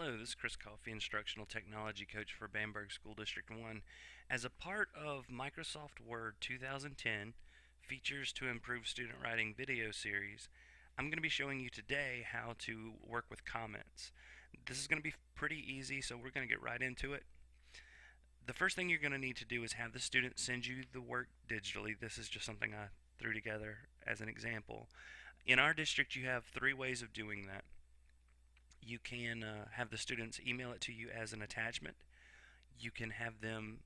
Hello, this is Chris Coffey, Instructional Technology Coach for Bamberg School District 1. As a part of Microsoft Word 2010 Features to Improve Student Writing video series, I'm going to be showing you today how to work with comments. This is going to be pretty easy, so we're going to get right into it. The first thing you're going to need to do is have the student send you the work digitally. This is just something I threw together as an example. In our district, you have three ways of doing that. You can have the students email it to you as an attachment. You can have them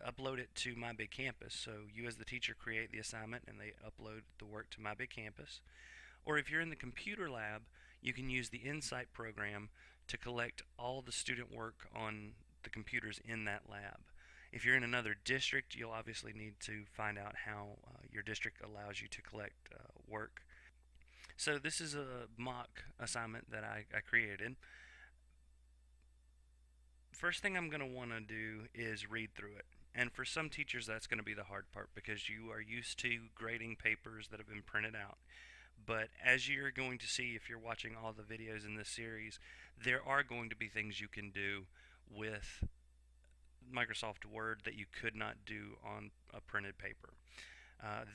upload it to My Big Campus. So you as the teacher create the assignment and they upload the work to My Big Campus. Or if you're in the computer lab, you can use the Insight program to collect all the student work on the computers in that lab. If you're in another district, you'll obviously need to find out how your district allows you to collect work. So this is a mock assignment that I created. First thing I'm going to want to do is read through it. And for some teachers, that's going to be the hard part because you are used to grading papers that have been printed out. But as you're going to see if you're watching all the videos in this series, there are going to be things you can do with Microsoft Word that you could not do on a printed paper.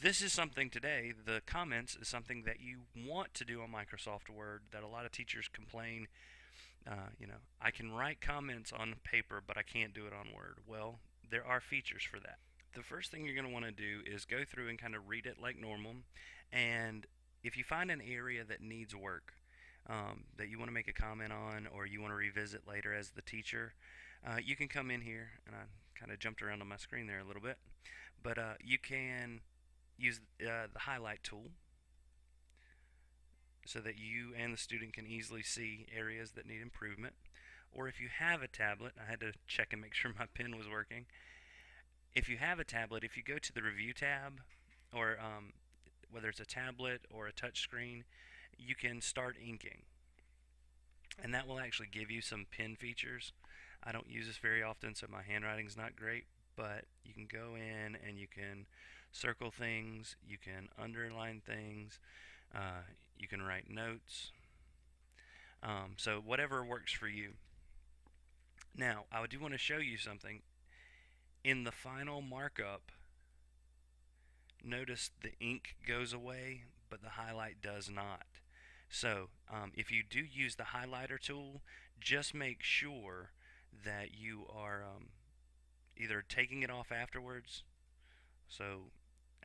This is something today, the comments is something that you want to do on Microsoft Word that a lot of teachers complain, I can write comments on paper, but I can't do it on Word. Well, there are features for that. The first thing you're going to want to do is go through and kind of read it like normal, and if you find an area that needs work, that you want to make a comment on or you want to revisit later as the teacher, you can come in here, and I kind of jumped around on my screen there a little bit, but you can use the highlight tool so that you and the student can easily see areas that need improvement. Or if you have a tablet, I had to check and make sure my pen was working. If you have a tablet, if you go to the review tab, or whether it's a tablet or a touch screen, you can start inking. And that will actually give you some pen features. I don't use this very often, so my handwriting's not great, but you can go in and you can circle things, you can underline things, you can write notes, so whatever works for you. Now, I do want to show you something. In the final markup, notice the ink goes away, but the highlight does not. So if you do use the highlighter tool, just make sure that you are either taking it off afterwards. So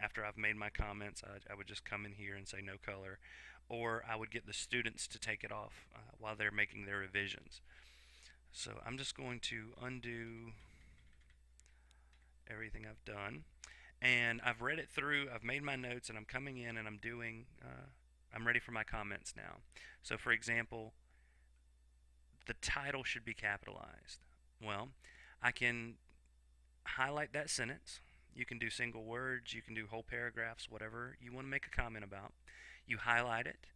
after I've made my comments, I would just come in here and say no color, or I would get the students to take it off while they're making their revisions. So I'm just going to undo everything I've done, and I've read it through, I've made my notes, and I'm coming in and I'm ready for my comments now. So for example, the title should be capitalized. Well, I can highlight that sentence. You can do single words, you can do whole paragraphs, whatever you want to make a comment about. You highlight it,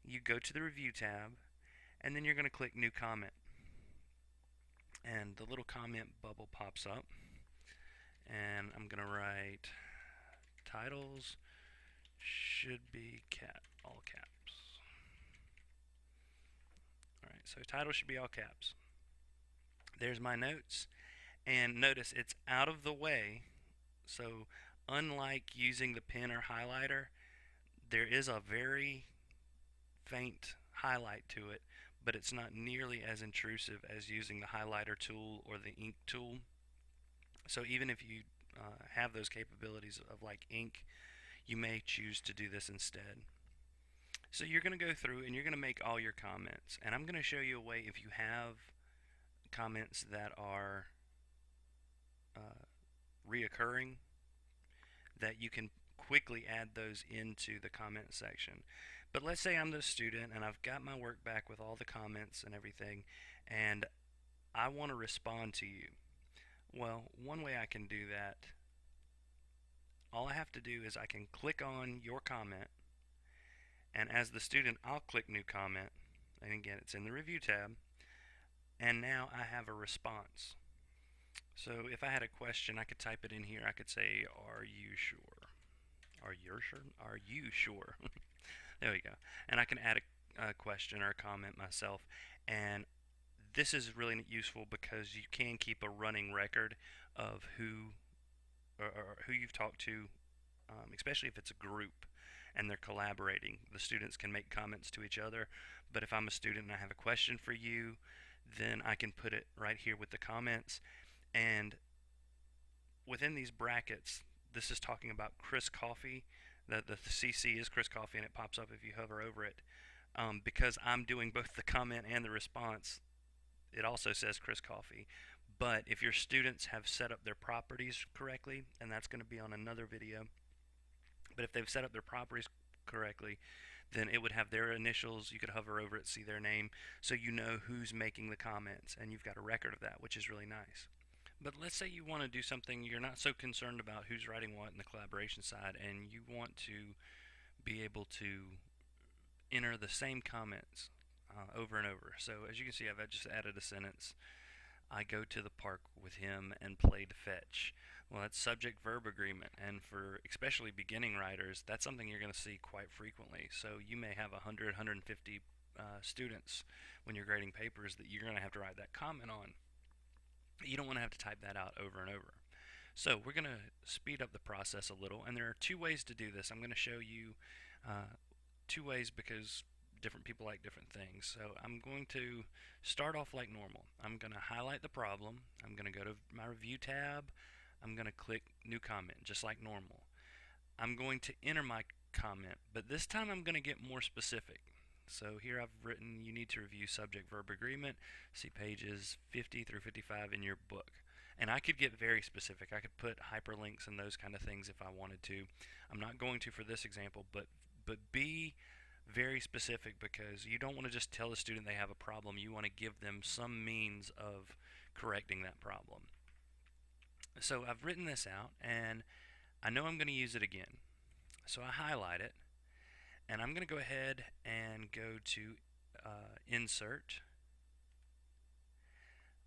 you go to the review tab, and then you're going to click new comment. And the little comment bubble pops up, and I'm going to write titles should be all caps. Alright, so title should be all caps. There's my notes, and notice it's out of the way. So unlike using the pen or highlighter, there is a very faint highlight to it, but it's not nearly as intrusive as using the highlighter tool or the ink tool. So even if you have those capabilities of like ink, you may choose to do this instead. So you're going to go through and you're going to make all your comments, and I'm going to show you a way if you have comments that are reoccurring, that you can quickly add those into the comment section. But let's say I'm the student and I've got my work back with all the comments and everything, and I want to respond to you. Well, one way I can do that, all I have to do is I can click on your comment, and as the student I'll click new comment, and again it's in the review tab, and now I have a response. So if I had a question, I could type it in here. I could say, are you sure? Are you sure? Are you sure? There we go. And I can add a question or a comment myself, and this is really useful because you can keep a running record of or who you've talked to, especially if it's a group and they're collaborating. The students can make comments to each other, but if I'm a student and I have a question for you, then I can put it right here with the comments. And within these brackets, this is talking about Chris Coffee. The CC is Chris Coffee, and it pops up if you hover over it. Because I'm doing both the comment and the response, it also says Chris Coffee. But if your students have set up their properties correctly, and that's going to be on another video, but if they've set up their properties correctly, then it would have their initials. You could hover over it, see their name, so you know who's making the comments, and you've got a record of that, which is really nice. But let's say you want to do something, you're not so concerned about who's writing what in the collaboration side, and you want to be able to enter the same comments over and over. So as you can see, I've just added a sentence. I go to the park with him and played fetch. Well, that's subject verb agreement, and for especially beginning writers, that's something you're going to see quite frequently. So you may have 100, 150 students when you're grading papers that you're going to have to write that comment on. You don't want to have to type that out over and over. So we're going to speed up the process a little, and there are two ways to do this. I'm going to show you two ways because different people like different things. So I'm going to start off like normal. I'm going to highlight the problem. I'm going to go to my review tab. I'm going to click new comment just like normal. I'm going to enter my comment, but this time I'm going to get more specific. So here I've written you need to review subject verb agreement. See pages 50 through 55 in your book. And I could get very specific. I could put hyperlinks and those kind of things if I wanted to. I'm not going to for this example, but be very specific because you don't want to just tell the student they have a problem. You want to give them some means of correcting that problem. So I've written this out, and I know I'm going to use it again. So I highlight it, and I'm going to go ahead and go to Insert.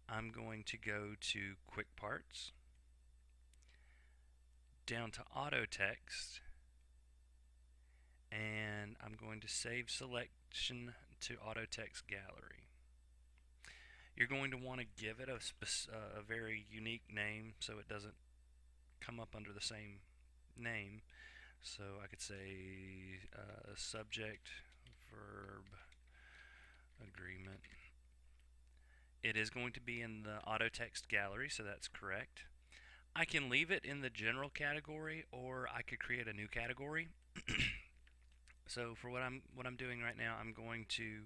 I'm going to go to Quick Parts, down to Auto Text, and I'm going to save selection to Auto Text Gallery. You're going to want to give it a very unique name so it doesn't come up under the same name. So I could say subject verb agreement. It is going to be in the auto text gallery, so that's correct. I can leave it in the general category, or I could create a new category. So for what I'm doing right now, I'm going to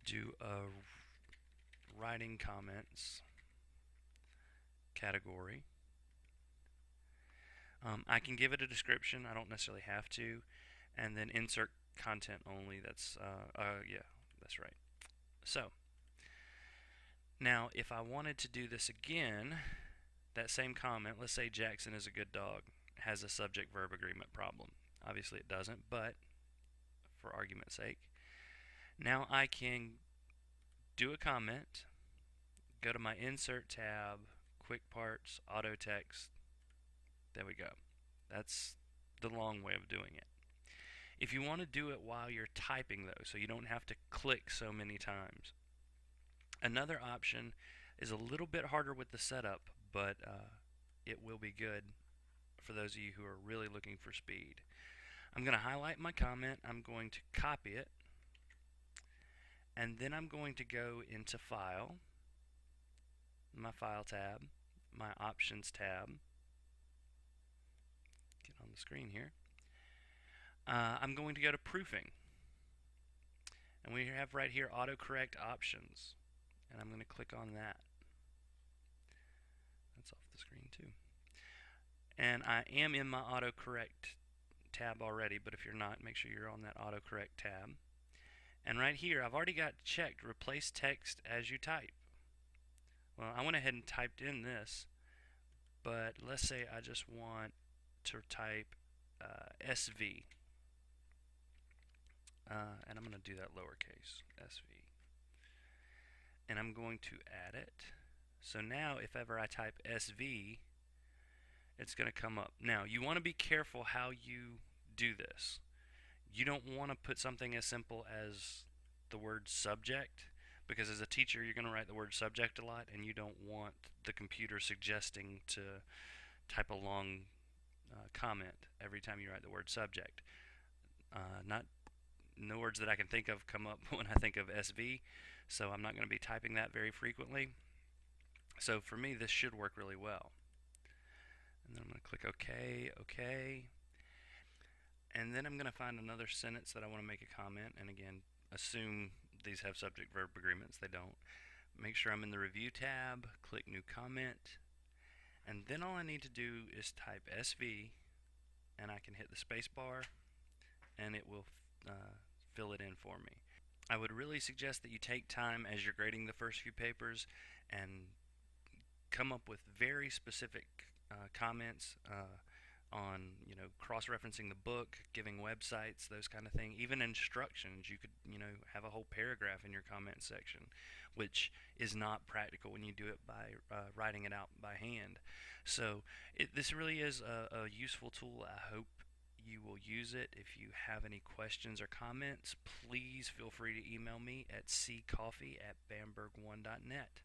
do a writing comments category. I can give it a description. I don't necessarily have to, and then insert content only. That's yeah, that's right. So now, if I wanted to do this again, that same comment, let's say Jackson is a good dog, has a subject-verb agreement problem. Obviously it doesn't, but for argument's sake, now I can do a comment, go to my Insert tab, Quick Parts, Auto Text. There we go. That's the long way of doing it. If you want to do it while you're typing, though, so you don't have to click so many times, another option is a little bit harder with the setup, but it will be good for those of you who are really looking for speed. I'm going to highlight my comment, I'm going to copy it, and then I'm going to go into File, my File tab, my Options tab, get on the screen here. I'm going to go to Proofing, and we have right here Autocorrect Options, and I'm going to click on that. That's off the screen too. And I am in my autocorrect tab already, but if you're not, make sure you're on that autocorrect tab. And right here, I've already got checked replace text as you type. Well, I went ahead and typed in this, but let's say I just want to type SV. And I'm going to do that lowercase, SV. And I'm going to add it. So now if ever I type SV, it's going to come up. Now you want to be careful how you do this. You don't want to put something as simple as the word subject, because as a teacher you're going to write the word subject a lot, and you don't want the computer suggesting to type a long comment every time you write the word subject. Not No words that I can think of come up when I think of SV, so I'm not going to be typing that very frequently. So for me, this should work really well. And then I'm going to click OK, OK. And then I'm going to find another sentence that I want to make a comment. And again, assume these have subject verb agreements. They don't. Make sure I'm in the review tab, click new comment, and then all I need to do is type SV, and I can hit the space bar, and it will fill it in for me. I would really suggest that you take time as you're grading the first few papers and come up with very specific comments on, cross-referencing the book, giving websites, those kind of things. Even instructions, you could, have a whole paragraph in your comment section, which is not practical when you do it by writing it out by hand. So this really is a useful tool. I hope you will use it. If you have any questions or comments, please feel free to email me at ccoffee@bamberg1.net.